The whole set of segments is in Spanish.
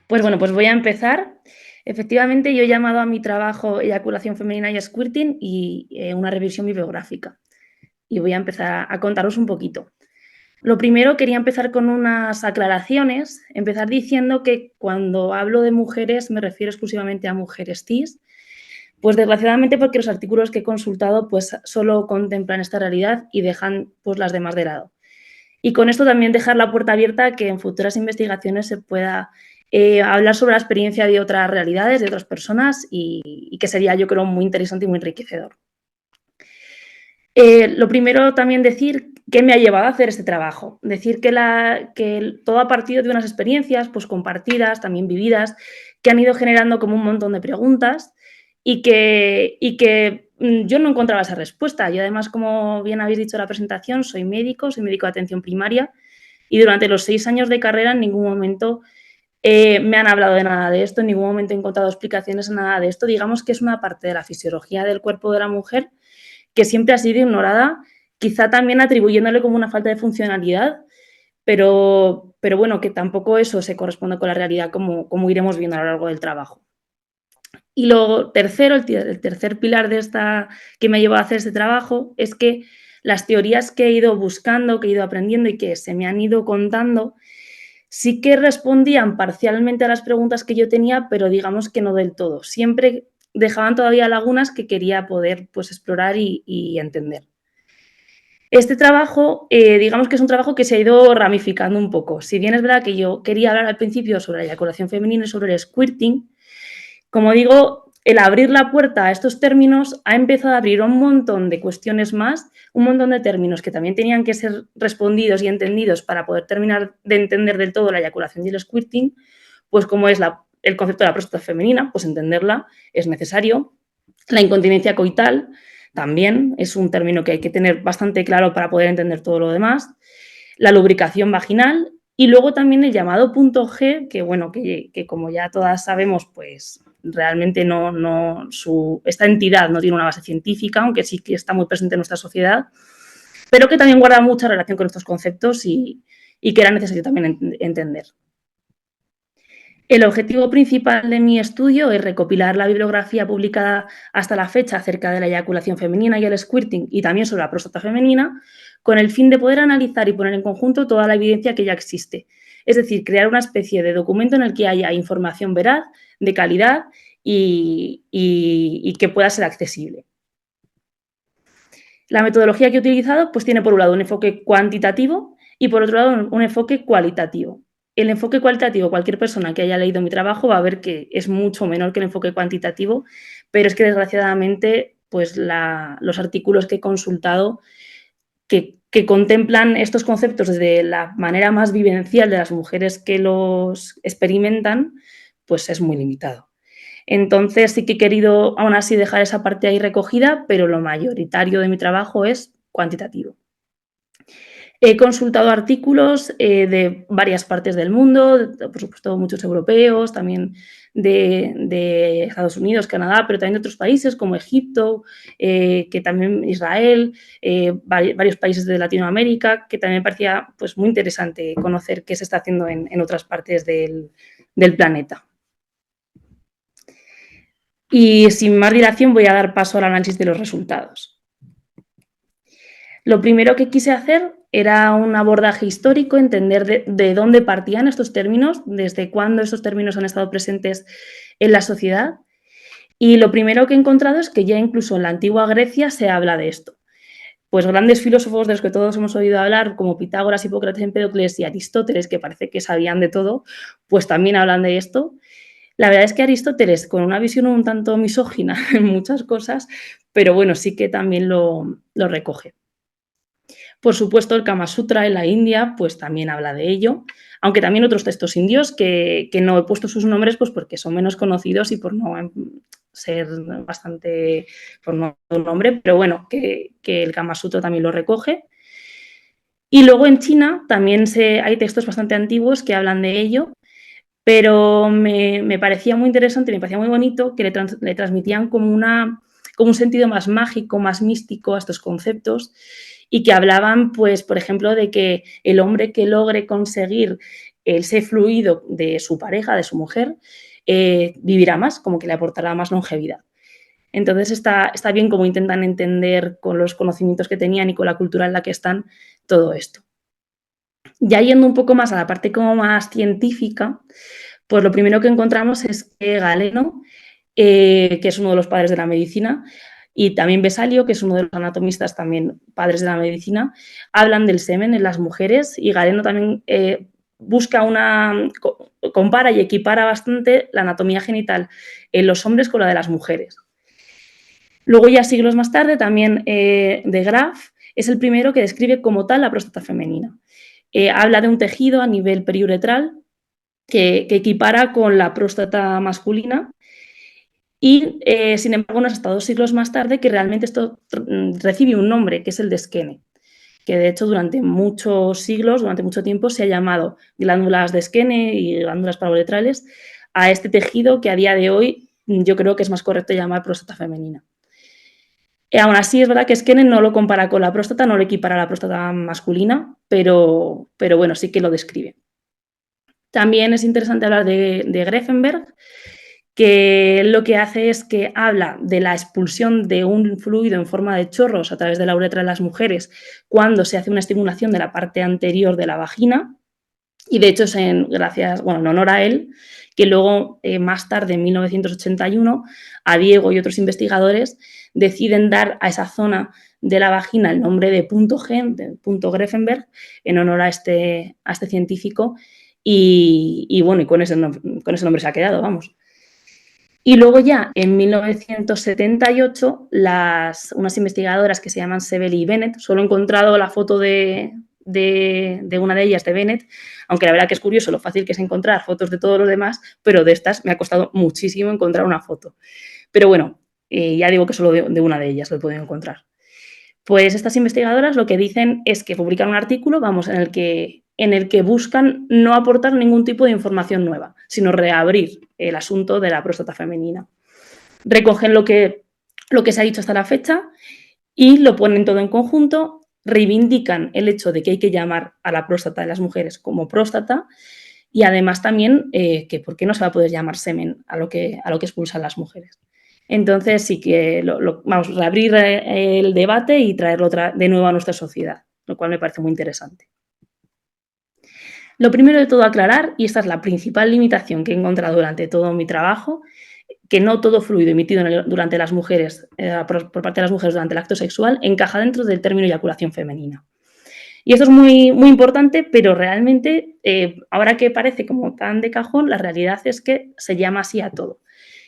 Pues bueno, pues voy a empezar. Efectivamente, yo he llamado a mi trabajo Eyaculación femenina y squirting y una revisión bibliográfica. Y voy a empezar a contaros un poquito. Lo primero, quería empezar con unas aclaraciones, empezar diciendo que cuando hablo de mujeres me refiero exclusivamente a mujeres cis, pues desgraciadamente porque los artículos que he consultado pues solo contemplan esta realidad y dejan pues las demás de lado. Y con esto también dejar la puerta abierta a que en futuras investigaciones se pueda hablar sobre la experiencia de otras realidades, de otras personas y que sería, yo creo, muy interesante y muy enriquecedor. Lo primero también decir qué me ha llevado a hacer este trabajo. Decir que todo ha partido de unas experiencias pues, compartidas, también vividas, que han ido generando como un montón de preguntas y que yo no encontraba esa respuesta. Y además, como bien habéis dicho en la presentación, soy médico de atención primaria y durante los 6 años de carrera en ningún momento me han hablado de nada de esto, en ningún momento he encontrado explicaciones a nada de esto. Digamos que es una parte de la fisiología del cuerpo de la mujer que siempre ha sido ignorada, quizá también atribuyéndole como una falta de funcionalidad, pero bueno, que tampoco eso se corresponde con la realidad como iremos viendo a lo largo del trabajo. Y lo tercero, el tercer pilar de esta que me llevó a hacer este trabajo es que las teorías que he ido buscando, que he ido aprendiendo y que se me han ido contando, sí que respondían parcialmente a las preguntas que yo tenía, pero digamos que no del todo. Siempre dejaban todavía lagunas que quería poder pues, explorar y entender. Este trabajo, digamos que es un trabajo que se ha ido ramificando un poco. Si bien es verdad que yo quería hablar al principio sobre la eyaculación femenina y sobre el squirting, como digo, el abrir la puerta a estos términos ha empezado a abrir un montón de cuestiones más, un montón de términos que también tenían que ser respondidos y entendidos para poder terminar de entender del todo la eyaculación y el squirting, pues como es el concepto de la próstata femenina, pues entenderla es necesario. La incontinencia coital también es un término que hay que tener bastante claro para poder entender todo lo demás. La lubricación vaginal y luego también el llamado punto G, que bueno, que como ya todas sabemos, pues realmente esta entidad no tiene una base científica, aunque sí que está muy presente en nuestra sociedad, pero que también guarda mucha relación con estos conceptos y que era necesario también entender. El objetivo principal de mi estudio es recopilar la bibliografía publicada hasta la fecha acerca de la eyaculación femenina y el squirting y también sobre la próstata femenina, con el fin de poder analizar y poner en conjunto toda la evidencia que ya existe. Es decir, crear una especie de documento en el que haya información veraz, de calidad y que pueda ser accesible. La metodología que he utilizado pues tiene por un lado un enfoque cuantitativo y por otro lado un enfoque cualitativo. El enfoque cualitativo, cualquier persona que haya leído mi trabajo va a ver que es mucho menor que el enfoque cuantitativo, pero es que desgraciadamente pues los artículos que he consultado que contemplan estos conceptos desde la manera más vivencial de las mujeres que los experimentan, pues es muy limitado. Entonces sí que he querido aún así dejar esa parte ahí recogida, pero lo mayoritario de mi trabajo es cuantitativo. He consultado artículos de varias partes del mundo, por supuesto muchos europeos, también de Estados Unidos, Canadá, pero también de otros países como Egipto, que también Israel, varios países de Latinoamérica, que también me parecía pues, muy interesante conocer qué se está haciendo en otras partes del planeta. Y sin más dilación voy a dar paso al análisis de los resultados. Lo primero que quise hacer era un abordaje histórico, entender de dónde partían estos términos, desde cuándo estos términos han estado presentes en la sociedad. Y lo primero que he encontrado es que ya incluso en la antigua Grecia se habla de esto. Pues grandes filósofos de los que todos hemos oído hablar, como Pitágoras, Hipócrates, Empédocles y Aristóteles, que parece que sabían de todo, pues también hablan de esto. La verdad es que Aristóteles, con una visión un tanto misógina en muchas cosas, pero bueno, sí que también lo recoge. Por supuesto, el Kama Sutra en la India, pues también habla de ello, aunque también otros textos indios que no he puesto sus nombres, pues porque son menos conocidos y por no ser bastante, por no un nombre, pero bueno, que el Kama Sutra también lo recoge. Y luego en China también hay textos bastante antiguos que hablan de ello, pero me parecía muy interesante, me parecía muy bonito que le transmitían como un sentido más mágico, más místico a estos conceptos y que hablaban, pues, por ejemplo, de que el hombre que logre conseguir ese fluido de su pareja, de su mujer, vivirá más, como que le aportará más longevidad. Entonces está bien cómo intentan entender con los conocimientos que tenían y con la cultura en la que están todo esto. Ya yendo un poco más a la parte como más científica, pues lo primero que encontramos es que Galeno, que es uno de los padres de la medicina, y también Vesalio, que es uno de los anatomistas también padres de la medicina, hablan del semen en las mujeres, y Galeno también busca compara y equipara bastante la anatomía genital en los hombres con la de las mujeres. Luego, ya siglos más tarde, también de Graaf es el primero que describe como tal la próstata femenina. Habla de un tejido a nivel periuretral que equipara con la próstata masculina y, sin embargo, no es hasta 2 siglos más tarde que realmente esto recibe un nombre, que es el de Skene, que de hecho durante muchos siglos, durante mucho tiempo, se ha llamado glándulas de Skene y glándulas parauretrales a este tejido que a día de hoy yo creo que es más correcto llamar próstata femenina. Aún así, es verdad que Skene no lo compara con la próstata, no lo equipara a la próstata masculina, pero bueno, sí que lo describe. También es interesante hablar de Grefenberg, que lo que hace es que habla de la expulsión de un fluido en forma de chorros a través de la uretra de las mujeres cuando se hace una estimulación de la parte anterior de la vagina, y de hecho es en honor a él que luego, más tarde, en 1981, a Diego y otros investigadores deciden dar a esa zona de la vagina el nombre de punto G, de punto Grefenberg, en honor a este científico, y bueno, y con ese nombre se ha quedado, vamos. Y luego ya en 1978, unas investigadoras que se llaman Sebely y Bennett, solo he encontrado la foto de una de ellas, de Bennett, aunque la verdad que es curioso lo fácil que es encontrar fotos de todos los demás, pero de estas me ha costado muchísimo encontrar una foto. Pero bueno, ya digo que solo de una de ellas lo he podido encontrar. Pues estas investigadoras lo que dicen es que publican un artículo, vamos, en el que buscan no aportar ningún tipo de información nueva, sino reabrir el asunto de la próstata femenina. Recogen lo que se ha dicho hasta la fecha y lo ponen todo en conjunto, reivindican el hecho de que hay que llamar a la próstata de las mujeres como próstata, y además también que por qué no se va a poder llamar semen a lo que expulsan las mujeres. Entonces sí que vamos a reabrir el debate y traerlo de nuevo a nuestra sociedad, lo cual me parece muy interesante. Lo primero de todo aclarar, y esta es la principal limitación que he encontrado durante todo mi trabajo, que no todo fluido emitido durante las mujeres, por parte de las mujeres durante el acto sexual encaja dentro del término eyaculación femenina. Y esto es muy, muy importante, pero realmente, ahora que parece como tan de cajón, la realidad es que se llama así a todo.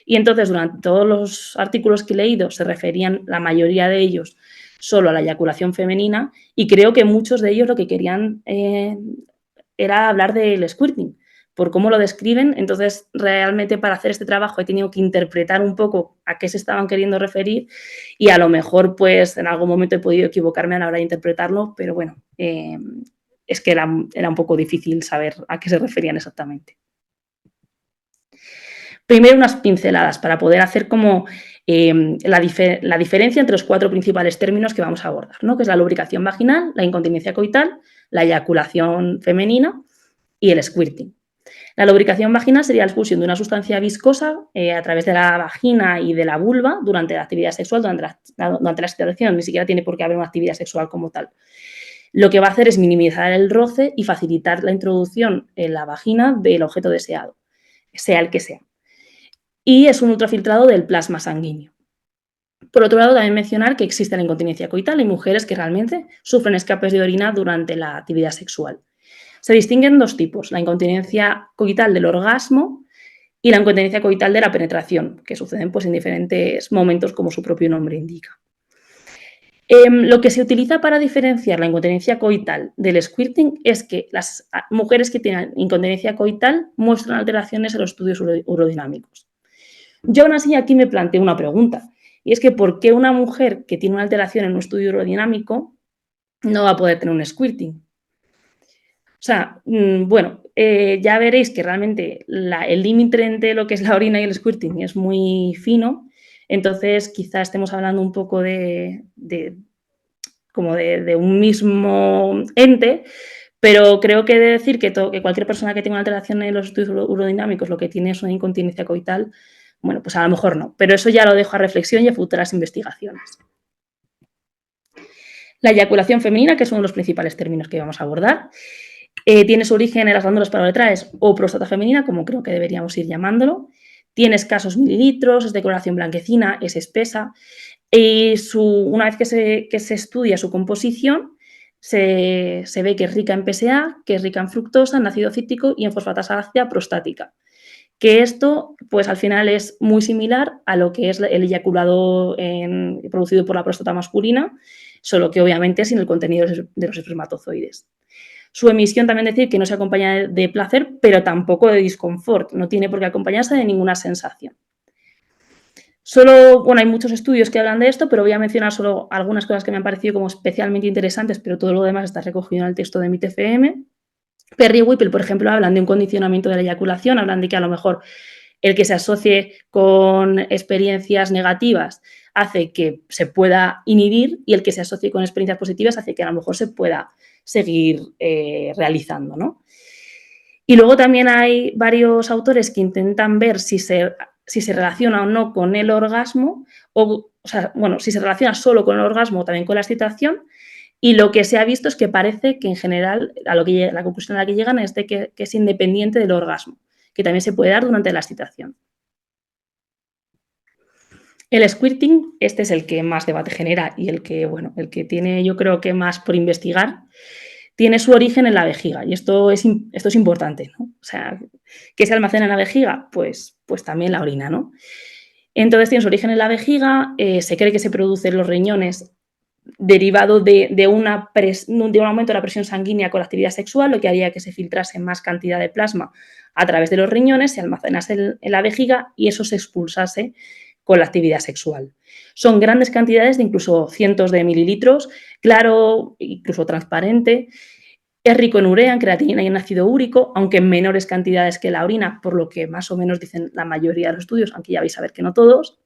Y entonces, durante todos los artículos que he leído, se referían, la mayoría de ellos, solo a la eyaculación femenina, y creo que muchos de ellos lo que querían era hablar del squirting, por cómo lo describen. Entonces, realmente para hacer este trabajo he tenido que interpretar un poco a qué se estaban queriendo referir, y a lo mejor pues en algún momento he podido equivocarme a la hora de interpretarlo, pero bueno, es que era un poco difícil saber a qué se referían exactamente. Primero, unas pinceladas para poder hacer como la diferencia entre los 4 principales términos que vamos a abordar, ¿no? Que es la lubricación vaginal, la incontinencia coital, la eyaculación femenina y el squirting. La lubricación vaginal sería la expulsión de una sustancia viscosa a través de la vagina y de la vulva durante la actividad sexual, durante la excitación. Ni siquiera tiene por qué haber una actividad sexual como tal. Lo que va a hacer es minimizar el roce y facilitar la introducción en la vagina del objeto deseado, sea el que sea. Y es un ultrafiltrado del plasma sanguíneo. Por otro lado, también mencionar que existe la incontinencia coital. Hay mujeres que realmente sufren escapes de orina durante la actividad sexual. Se distinguen 2 tipos, la incontinencia coital del orgasmo y la incontinencia coital de la penetración, que suceden pues en diferentes momentos, como su propio nombre indica. Lo que se utiliza para diferenciar la incontinencia coital del squirting es que las mujeres que tienen incontinencia coital muestran alteraciones en los estudios urodinámicos. Yo aún así aquí me planteo una pregunta, y es que ¿por qué una mujer que tiene una alteración en un estudio urodinámico no va a poder tener un squirting? O sea, bueno, ya veréis que realmente el límite entre lo que es la orina y el squirting es muy fino, entonces quizá estemos hablando un poco de un mismo ente, Pero creo que he de decir que cualquier persona que tenga una alteración en los estudios urodinámicos lo que tiene es una incontinencia coital, bueno, pues a lo mejor no, pero eso ya lo dejo a reflexión y a futuras investigaciones. La eyaculación femenina, que es uno de los principales términos que vamos a abordar, tiene su origen en las glándulas parauretrales o próstata femenina, como creo que deberíamos ir llamándolo. Tiene escasos mililitros, es de coloración blanquecina, es espesa. Y una vez que se estudia su composición, se ve que es rica en PSA, que es rica en fructosa, en ácido cítrico y en fosfatasa ácida prostática. Que esto, pues al final es muy similar a lo que es el eyaculado producido por la próstata masculina, solo que obviamente sin el contenido de los espermatozoides. Su emisión también decir que no se acompaña de placer, pero tampoco de disconfort, no tiene por qué acompañarse de ninguna sensación. Hay muchos estudios que hablan de esto, pero voy a mencionar solo algunas cosas que me han parecido como especialmente interesantes, pero todo lo demás está recogido en el texto de mi TFM. Perry y Whipple, por ejemplo, hablan de un condicionamiento de la eyaculación, hablan de que a lo mejor el que se asocie con experiencias negativas hace que se pueda inhibir y el que se asocie con experiencias positivas hace que a lo mejor se pueda seguir realizando, ¿no? Y luego también hay varios autores que intentan ver si se relaciona o no con el orgasmo, si se relaciona solo con el orgasmo o también con la excitación, y lo que se ha visto es que parece que en general la conclusión a la que llegan es de que es independiente del orgasmo, que también se puede dar durante la excitación. El squirting, este es el que más debate genera y el que tiene yo creo que más por investigar, tiene su origen en la vejiga y esto es importante, ¿no? O sea, ¿qué se almacena en la vejiga? Pues también la orina, ¿no? Entonces tiene su origen en la vejiga, se cree que se produce en los riñones derivado de un aumento de la presión sanguínea con la actividad sexual, lo que haría que se filtrase más cantidad de plasma a través de los riñones, se almacenase en la vejiga y eso se expulsase con la actividad sexual. Son grandes cantidades de incluso cientos de mililitros, claro, incluso transparente. Es rico en urea, en creatinina y en ácido úrico, aunque en menores cantidades que la orina, por lo que más o menos dicen la mayoría de los estudios, aunque ya vais a ver que no todos.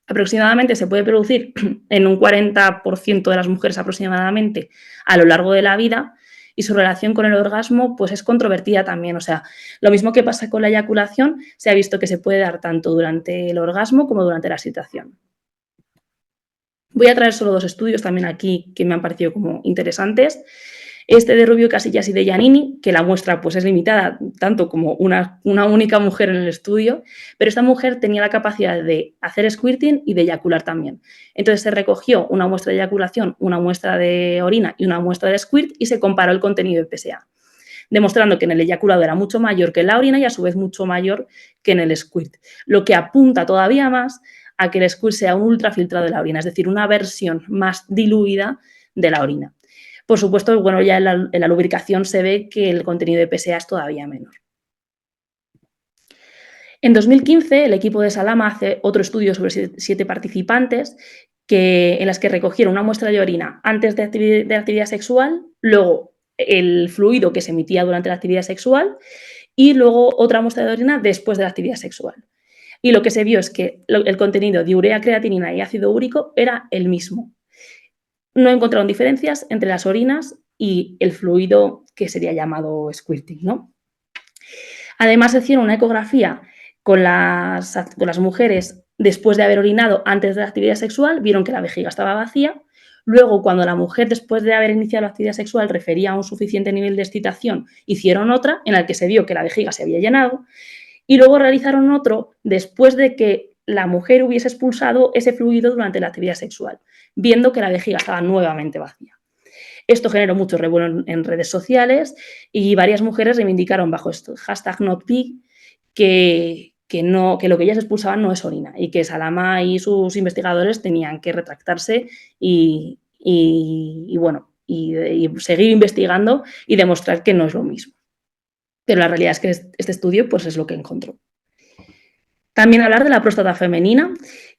Aproximadamente se puede producir en un 40% de las mujeres aproximadamente a lo largo de la vida y su relación con el orgasmo pues es controvertida también. O sea, lo mismo que pasa con la eyaculación, se ha visto que se puede dar tanto durante el orgasmo como durante la excitación. Voy a traer solo dos estudios también aquí que me han parecido como interesantes. Este de Rubio Casillas y de Giannini, que la muestra pues, es limitada, tanto como una única mujer en el estudio, pero esta mujer tenía la capacidad de hacer squirting y de eyacular también. Entonces se recogió una muestra de eyaculación, una muestra de orina y una muestra de squirt y se comparó el contenido de PSA, demostrando que en el eyaculado era mucho mayor que en la orina y a su vez mucho mayor que en el squirt, lo que apunta todavía más a que el squirt sea un ultrafiltrado de la orina, es decir, una versión más diluida de la orina. Por supuesto, ya en la lubricación se ve que el contenido de PSA es todavía menor. En 2015, el equipo de Salama hace otro estudio sobre 7 participantes en las que recogieron una muestra de orina antes de la actividad sexual, luego el fluido que se emitía durante la actividad sexual y luego otra muestra de orina después de la actividad sexual. Y lo que se vio es que el contenido de urea, creatinina y ácido úrico era el mismo. No encontraron diferencias entre las orinas y el fluido que sería llamado squirting, ¿no? Además, se hicieron una ecografía con las mujeres después de haber orinado antes de la actividad sexual, vieron que la vejiga estaba vacía. Luego, cuando la mujer, después de haber iniciado la actividad sexual, refería a un suficiente nivel de excitación, hicieron otra en la que se vio que la vejiga se había llenado. Y luego realizaron otro después de que la mujer hubiese expulsado ese fluido durante la actividad sexual, viendo que la vejiga estaba nuevamente vacía. Esto generó mucho revuelo en redes sociales y varias mujeres reivindicaron bajo esto, #NotPig, que lo que ellas expulsaban no es orina y que Salama y sus investigadores tenían que retractarse y seguir investigando y demostrar que no es lo mismo. Pero la realidad es que este estudio pues, es lo que encontró. También hablar de la próstata femenina,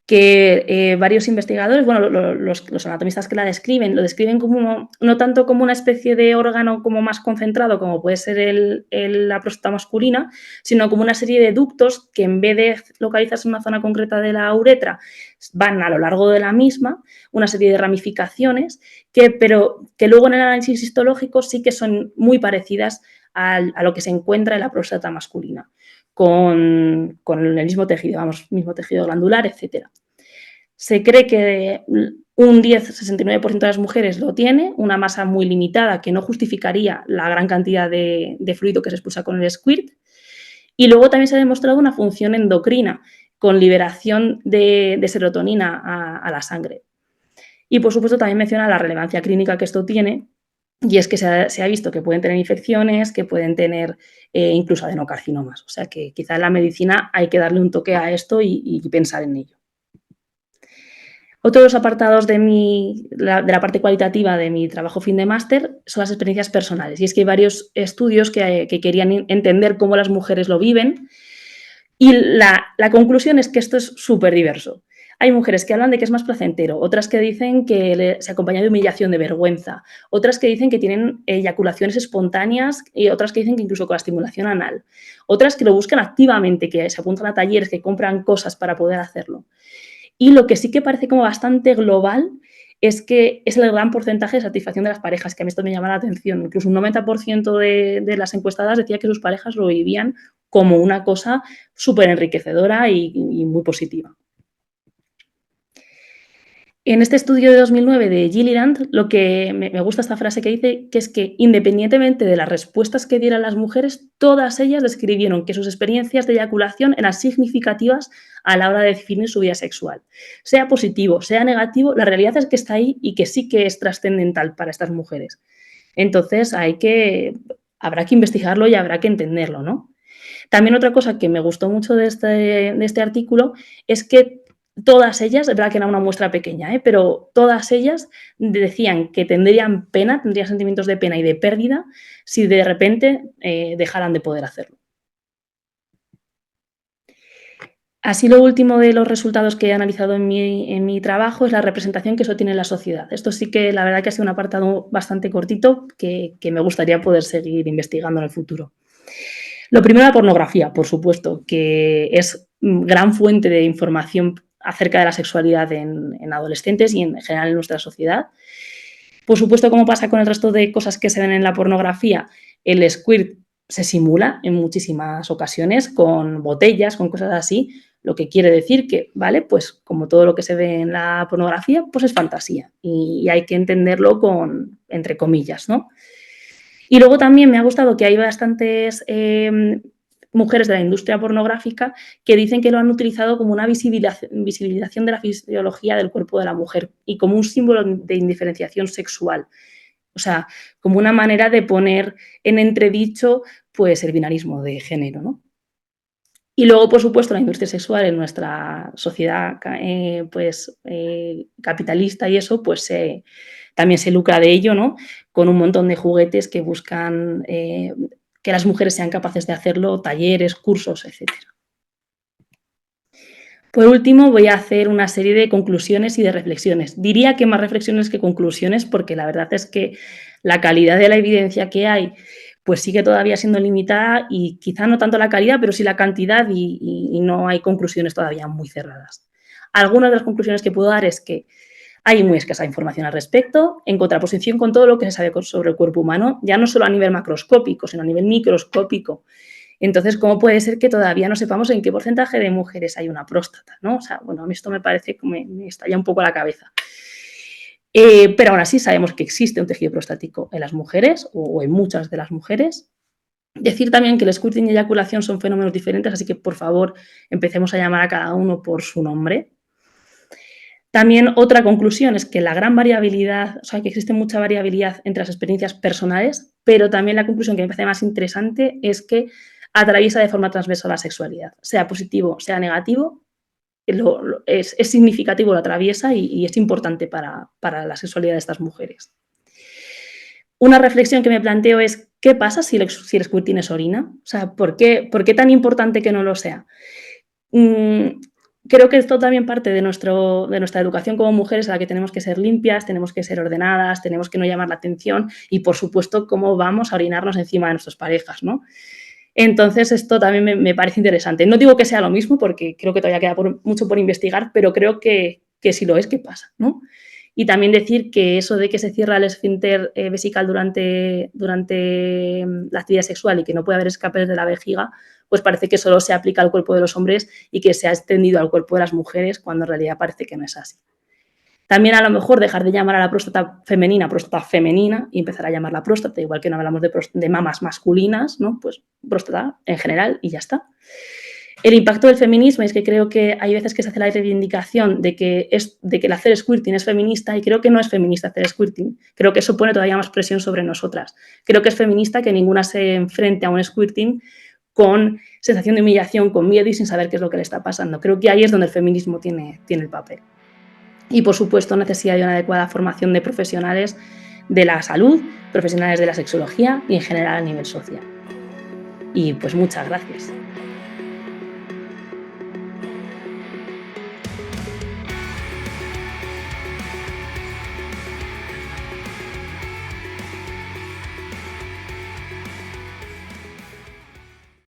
que varios investigadores, bueno, los anatomistas que la describen, lo describen como, no tanto como una especie de órgano como más concentrado, como puede ser la próstata masculina, sino como una serie de ductos que en vez de localizarse en una zona concreta de la uretra, van a lo largo de la misma, una serie de ramificaciones, pero que luego en el análisis histológico sí que son muy parecidas a lo que se encuentra en la próstata masculina, con el mismo tejido, mismo tejido glandular, etcétera. Se cree que un 10-69% de las mujeres lo tiene, una masa muy limitada que no justificaría la gran cantidad de fluido que se expulsa con el squirt. Y luego también se ha demostrado una función endocrina con liberación de serotonina a la sangre. Y, por supuesto, también menciona la relevancia clínica que esto tiene, y es que se ha visto que pueden tener infecciones, que pueden tener incluso adenocarcinomas. O sea que quizá en la medicina hay que darle un toque a esto y pensar en ello. Otro de los apartados de la parte cualitativa de mi trabajo fin de máster son las experiencias personales. Y es que hay varios estudios que querían entender cómo las mujeres lo viven. Y la conclusión es que esto es súper diverso. Hay mujeres que hablan de que es más placentero, otras que dicen que se acompaña de humillación, de vergüenza, otras que dicen que tienen eyaculaciones espontáneas y otras que dicen que incluso con la estimulación anal, otras que lo buscan activamente, que se apuntan a talleres, que compran cosas para poder hacerlo. Y lo que sí que parece como bastante global es que es el gran porcentaje de satisfacción de las parejas, que a mí esto me llama la atención. Incluso un 90% de las encuestadas decía que sus parejas lo vivían como una cosa súper enriquecedora y muy positiva. En este estudio de 2009 de Gilliland, lo que me gusta esta frase que dice, que es que independientemente de las respuestas que dieran las mujeres, todas ellas describieron que sus experiencias de eyaculación eran significativas a la hora de definir su vida sexual. Sea positivo, sea negativo, la realidad es que está ahí y que sí que es trascendental para estas mujeres. Entonces habrá que investigarlo y habrá que entenderlo, ¿no? También otra cosa que me gustó mucho de este artículo es que todas ellas, es verdad que era una muestra pequeña, pero todas ellas decían que tendrían pena, tendrían sentimientos de pena y de pérdida si de repente dejaran de poder hacerlo. Así, lo último de los resultados que he analizado en mi trabajo es la representación que eso tiene en la sociedad. Esto sí que la verdad que ha sido un apartado bastante cortito que me gustaría poder seguir investigando en el futuro. Lo primero, la pornografía, por supuesto, que es gran fuente de información acerca de la sexualidad en adolescentes y en general en nuestra sociedad. Por supuesto, como pasa con el resto de cosas que se ven en la pornografía, el squirt se simula en muchísimas ocasiones con botellas, con cosas así, lo que quiere decir que, ¿vale? Pues como todo lo que se ve en la pornografía, pues es fantasía y hay que entenderlo entre comillas, ¿no? Y luego también me ha gustado que hay bastantes mujeres de la industria pornográfica que dicen que lo han utilizado como una visibilización de la fisiología del cuerpo de la mujer y como un símbolo de indiferenciación sexual. O sea, como una manera de poner en entredicho pues, el binarismo de género, ¿no? Y luego, por supuesto, la industria sexual en nuestra sociedad capitalista y eso, pues también se lucra de ello, ¿no? Con un montón de juguetes que buscan que las mujeres sean capaces de hacerlo, talleres, cursos, etc. Por último, voy a hacer una serie de conclusiones y de reflexiones. Diría que más reflexiones que conclusiones, porque la verdad es que la calidad de la evidencia que hay pues sigue todavía siendo limitada y quizá no tanto la calidad, pero sí la cantidad y no hay conclusiones todavía muy cerradas. Algunas de las conclusiones que puedo dar es que hay muy escasa información al respecto, en contraposición con todo lo que se sabe sobre el cuerpo humano, ya no solo a nivel macroscópico, sino a nivel microscópico. Entonces, ¿cómo puede ser que todavía no sepamos en qué porcentaje de mujeres hay una próstata, ¿no? O sea, bueno, a mí esto me parece que me estalla un poco la cabeza. Pero aún así sabemos que existe un tejido prostático en las mujeres o en muchas de las mujeres. Decir también que el squirting y eyaculación son fenómenos diferentes, así que por favor empecemos a llamar a cada uno por su nombre. También otra conclusión es que la gran variabilidad, o sea, que existe mucha variabilidad entre las experiencias personales, pero también la conclusión que me parece más interesante es que atraviesa de forma transversal la sexualidad, sea positivo, sea negativo, es significativo, lo atraviesa y es importante para la sexualidad de estas mujeres. Una reflexión que me planteo es, ¿qué pasa si el squirting es orina? O sea, ¿por qué tan importante que no lo sea? creo que esto también parte de nuestra educación como mujeres, a la que tenemos que ser limpias, tenemos que ser ordenadas, tenemos que no llamar la atención y, por supuesto, cómo vamos a orinarnos encima de nuestras parejas, ¿no? Entonces, esto también me parece interesante. No digo que sea lo mismo, porque creo que todavía queda mucho por investigar, pero creo que si lo es, ¿qué pasa, no? Y también decir que eso de que se cierra el esfínter vesical durante la actividad sexual y que no puede haber escapes de la vejiga, pues parece que solo se aplica al cuerpo de los hombres y que se ha extendido al cuerpo de las mujeres, cuando en realidad parece que no es así. También a lo mejor dejar de llamar a la próstata femenina y empezar a llamarla próstata, igual que no hablamos de mamas masculinas, ¿no? Pues próstata en general y ya está. El impacto del feminismo es que creo que hay veces que se hace la reivindicación de que el hacer squirting es feminista, y creo que no es feminista hacer squirting. Creo que eso pone todavía más presión sobre nosotras. Creo que es feminista que ninguna se enfrente a un squirting con sensación de humillación, con miedo y sin saber qué es lo que le está pasando. Creo que ahí es donde el feminismo tiene el papel. Y, por supuesto, necesidad de una adecuada formación de profesionales de la salud, profesionales de la sexología y en general a nivel social. Y pues muchas gracias.